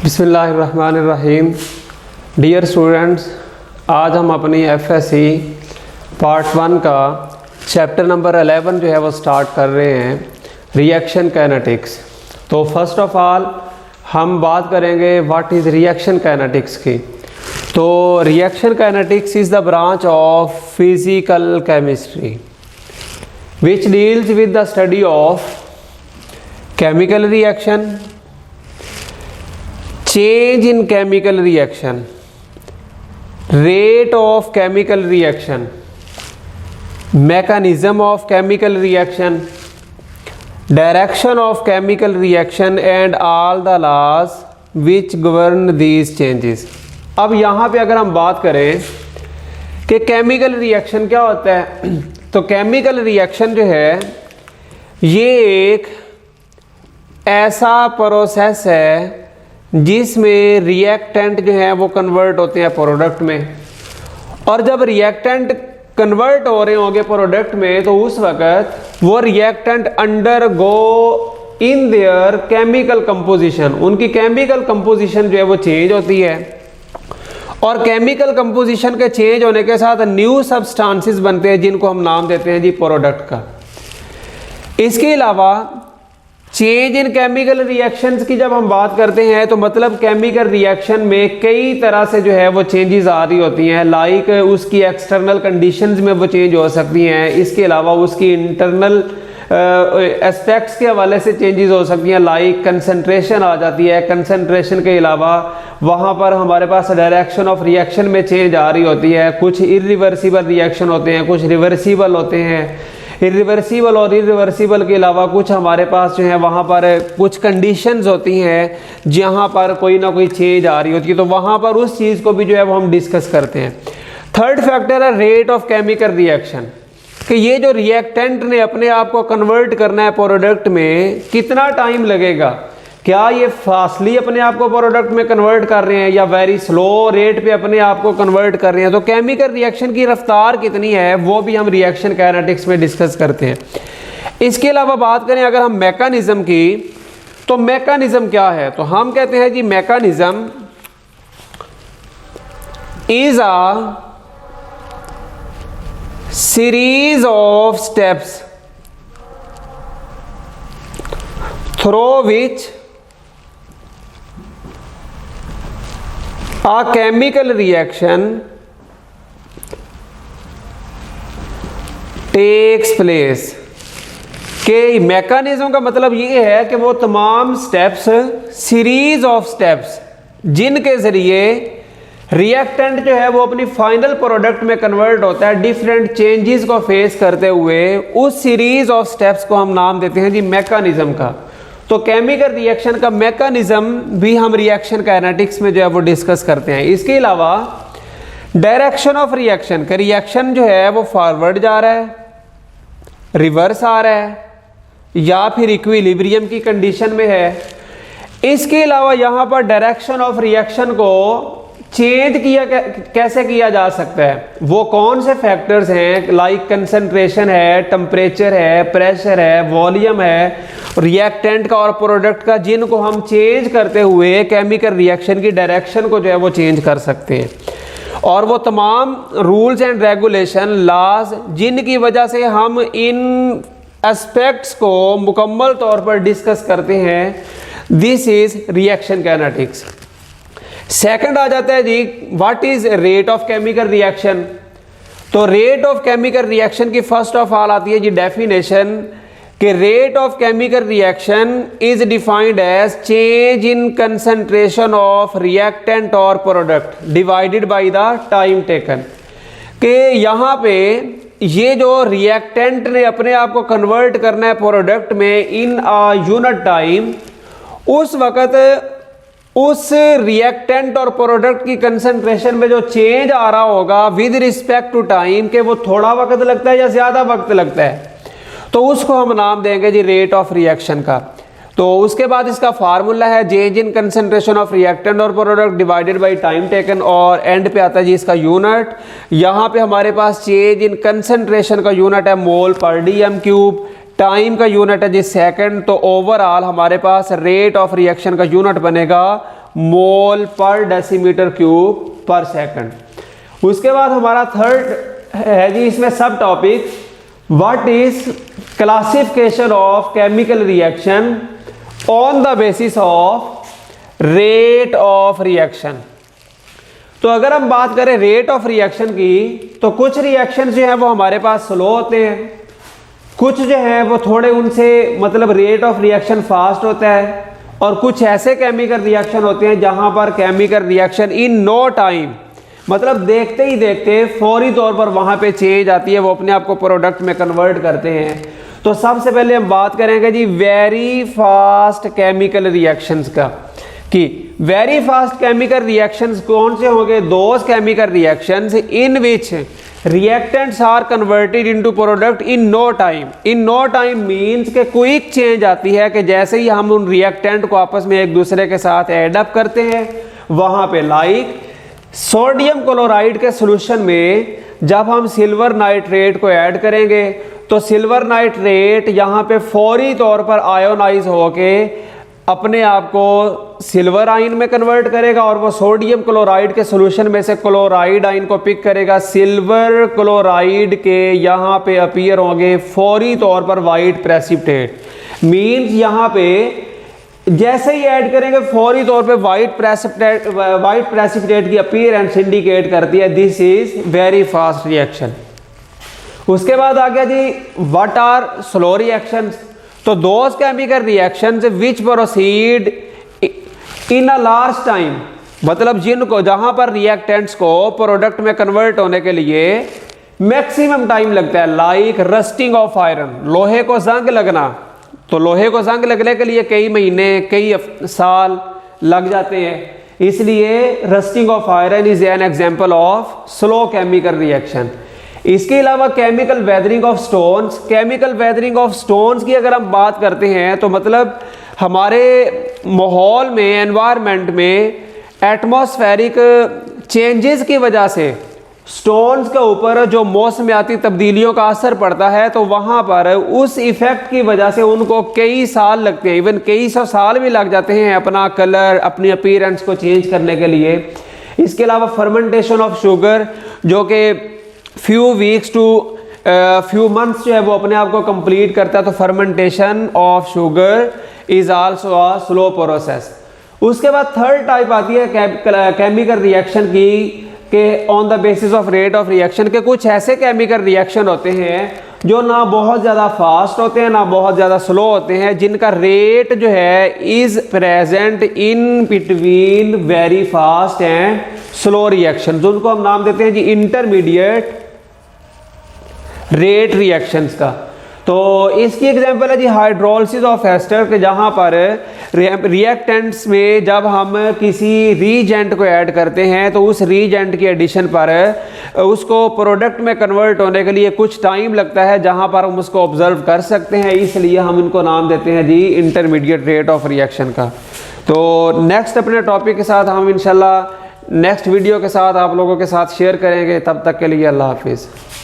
बिस्मिल्लाहिर्रहमानिर्रहीम। Dear students, आज हम अपनी एफएससी पार्ट 1 का चैप्टर नंबर 11 जो है वो स्टार्ट कर रहे हैं, रिएक्शन काइनेटिक्स। तो फर्स्ट ऑफ ऑल हम बात करेंगे व्हाट इज़ रिएक्शन काइनेटिक्स की। तो reaction kinetics is the branch of physical chemistry which deals with the study of chemical reaction, change in chemical reaction, rate of chemical reaction, mechanism of chemical reaction, direction of chemical reaction and all the laws which govern these changes। अब यहाँ पे अगर हम बात करें कि chemical reaction क्या होता है, तो केमिकल रिएक्शन जो है ये एक ऐसा प्रोसेस है जिसमें रिएक्टेंट जो है वो कन्वर्ट होते हैं प्रोडक्ट में, और जब रिएक्टेंट कन्वर्ट हो रहे होंगे प्रोडक्ट में तो उस वक्त वो reactant under go in their chemical composition, उनकी केमिकल कंपोजिशन जो है वो चेंज होती है, और केमिकल कंपोजिशन के चेंज होने के साथ न्यू सब्सटेंसेस बनते हैं जिनको हम नाम देते हैं जी प्रोडक्ट का। इसके अलावा चेंज इन केमिकल रिएक्शंस की जब हम बात करते हैं तो मतलब केमिकल रिएक्शन में कई तरह से जो है वो चेंजेस आ रही होती हैं, लाइक उसकी एक्सटर्नल कंडीशंस में वो चेंज हो सकती हैं, इसके अलावा उसकी इंटरनल एस्पेक्ट्स के हवाले से चेंजेस हो सकती हैं, लाइक कंसंट्रेशन आ जाती है। कंसंट्रेशन के अलावा वहाँ पर हमारे पास डायरेक्शन ऑफ रिएक्शन में चेंज आ रही होती है, कुछ इरिवर्सिबल रिएक्शन होते हैं, कुछ रिवर्सिबल होते हैं। इरिवर्सिबल और इरिवर्सिबल के अलावा कुछ हमारे पास जो है वहाँ पर कुछ कंडीशंस होती हैं जहाँ पर कोई ना कोई चेंज आ रही होती है, तो वहाँ पर उस चीज़ को भी जो है वो हम डिस्कस करते हैं। थर्ड फैक्टर है रेट ऑफ केमिकल रिएक्शन, कि ये जो रिएक्टेंट ने अपने आप को कन्वर्ट करना है प्रोडक्ट में कितना टाइम लगेगा, क्या ये फास्टली अपने आप को प्रोडक्ट में कन्वर्ट कर रहे हैं या वेरी स्लो रेट पे अपने आप को कन्वर्ट कर रहे हैं, तो केमिकल रिएक्शन की रफ्तार कितनी है वो भी हम रिएक्शन काइनेटिक्स में डिस्कस करते हैं। इसके अलावा बात करें अगर हम मैकेनिज्म की, तो मैकेनिज्म क्या है, तो हम कहते हैं जी mechanism is a series of steps through which a chemical reaction takes place। के मैकेनिज्म का मतलब ये है कि वो तमाम स्टेप्स, सीरीज ऑफ स्टेप्स जिनके जरिए रिएक्टेंट जो है वो अपनी फाइनल प्रोडक्ट में कन्वर्ट होता है डिफरेंट चेंजेस को फेस करते हुए, उस सीरीज ऑफ स्टेप्स को हम नाम देते हैं जी मैकेनिज्म का। तो केमिकल रिएक्शन का मैकेनिज्म भी हम रिएक्शन काइनेटिक्स में जो है वो डिस्कस करते हैं। इसके अलावा डायरेक्शन ऑफ रिएक्शन का, रिएक्शन जो है वो फॉरवर्ड जा रहा है, रिवर्स आ रहा है या फिर इक्विलिब्रियम की कंडीशन में है। इसके अलावा यहाँ पर डायरेक्शन ऑफ रिएक्शन को चेंज कैसे किया जा सकता है, वो कौन से फैक्टर्स हैं, लाइक कंसंट्रेशन है, टेम्परेचर है, प्रेशर है, वॉल्यूम है रिएक्टेंट का और प्रोडक्ट का, जिनको हम चेंज करते हुए केमिकल रिएक्शन की डायरेक्शन को जो है वो चेंज कर सकते हैं। और वो तमाम रूल्स एंड रेगुलेशन, लॉज जिनकी वजह से हम इन एस्पेक्ट्स को मुकम्मल तौर पर डिस्कस करते हैं, this is reaction kinetics. Second आ जाता है जी what is rate of chemical reaction. तो रेट ऑफ केमिकल रिएक्शन की फर्स्ट ऑफ ऑल आती है जी डेफिनेशन, कि rate of chemical reaction is defined as change in concentration of reactant और product divided by the time taken. कि यहाँ पे ये जो रिएक्टेंट ने अपने आप को कन्वर्ट करना है प्रोडक्ट में इन अ यूनिट टाइम, उस वक्त उस रिएक्टेंट और प्रोडक्ट की कंसंट्रेशन में जो चेंज आ रहा होगा विद रिस्पेक्ट टू टाइम, के वो थोड़ा वक्त लगता है या ज़्यादा वक्त लगता है, तो उसको हम नाम देंगे जी रेट ऑफ रिएक्शन का। तो उसके बाद इसका फार्मूला है change in concentration of reactant और product divided by time taken, और एंड पे आता है जी इसका यूनिट। यहाँ पे हमारे पास चेंज इन कंसंट्रेशन का यूनिट है mole per DM cube, time का यूनिट है जी सेकंड, तो ओवरऑल हमारे पास रेट ऑफ रिएक्शन का यूनिट बनेगा मोल पर डेसीमीटर क्यूब पर सेकंड। उसके बाद हमारा थर्ड है जी, इसमें सब topic what is classification of chemical reaction on the basis of rate of reaction. तो अगर हम बात करें रेट ऑफ रिएक्शन की, तो कुछ रिएक्शन जो है वो हमारे पास स्लो होते हैं, कुछ जो है वो थोड़े उनसे मतलब रेट ऑफ रिएक्शन फास्ट होता है, और कुछ ऐसे केमिकल रिएक्शन होते हैं जहां पर chemical reaction in no time मतलब देखते ही देखते फौरी तौर पर वहां पे चेंज आती है, वो अपने आप को प्रोडक्ट में कन्वर्ट करते हैं। तो सबसे पहले हम बात करेंगे जी वेरी फास्ट केमिकल रिएक्शंस का, कि वेरी फास्ट केमिकल रिएक्शंस कौन से होंगे? Those chemical reactions in which reactants are converted into product in no time. In no time means के क्विक चेंज आती है कि जैसे ही हम उन रिएक्टेंट को आपस में एक दूसरे के साथ एड अप करते हैं, वहां पे लाइक सोडियम क्लोराइड के सॉल्यूशन में जब हम सिल्वर नाइट्रेट को ऐड करेंगे तो सिल्वर नाइट्रेट यहाँ पे फौरी तौर पर आयोनाइज होके अपने आप को सिल्वर आयन में कन्वर्ट करेगा, और वो सोडियम क्लोराइड के सॉल्यूशन में से क्लोराइड आयन को पिक करेगा। सिल्वर क्लोराइड के यहाँ पे अपीयर होंगे फौरी तौर पर वाइट प्रेसिपिटेट। मींस यहाँ पे जैसे ही ऐड करेंगे फौरी तौर पे वाइट प्रेसिपिटेट की अपीयरेंस इंडिकेट करती है this is very fast reaction. उसके बाद आ गया जी व्हाट आर स्लो रिएक्शंस। तो those chemical reactions which proceed in a large time, मतलब जिनको जहां पर रिएक्टेंट्स को प्रोडक्ट में कन्वर्ट होने के लिए मैक्सिमम टाइम लगता है, लाइक रस्टिंग ऑफ आयरन, लोहे को जंग लगना। तो लोहे को जंग लगने के लिए कई महीने कई साल लग जाते हैं, इसलिए rusting of iron is an example of slow chemical reaction. इसके अलावा chemical weathering of stones, chemical weathering of stones की अगर हम बात करते हैं तो मतलब हमारे माहौल में, एनवायरनमेंट में एटमॉस्फेरिक चेंजेस की वजह से स्टोन्स के ऊपर जो मौसमियाती तब्दीलियों का असर पड़ता है, तो वहाँ पर उस इफेक्ट की वजह से उनको कई साल लगते हैं, इवन कई सौ साल भी लग जाते हैं अपना कलर, अपनी अपीयरेंस को चेंज करने के लिए। इसके अलावा फर्मेंटेशन ऑफ शुगर जो कि few weeks to few months जो है वो अपने आप को कंप्लीट करता है, तो fermentation of sugar is also a slow process. उसके बाद थर्ड टाइप आती है केमिकल रिएक्शन की के on the basis of rate of reaction के कुछ ऐसे केमिकल रिएक्शन होते हैं जो ना बहुत ज़्यादा फास्ट होते हैं ना बहुत ज़्यादा स्लो होते हैं, जिनका रेट जो है is present in between very fast and slow reaction, जिनको हम नाम देते हैं जी इंटरमीडिएट रेट रिएक्शंस का। तो इसकी एग्जांपल है जी हाइड्रोलिसिस ऑफ एस्टर के, जहां पर रिएक्टेंट्स में जब हम किसी रीजेंट को ऐड करते हैं तो उस रीजेंट की एडिशन पर उसको प्रोडक्ट में कन्वर्ट होने के लिए कुछ टाइम लगता है, जहां पर हम उसको ऑब्जर्व कर सकते हैं, इसलिए हम इनको नाम देते हैं जी इंटरमीडिएट रेट ऑफ रिएक्शन का। तो नेक्स्ट अपने टॉपिक के साथ हम इंशाल्लाह नेक्स्ट वीडियो के साथ आप लोगों के साथ शेयर करेंगे। तब तक के लिए अल्लाह हाफिज़।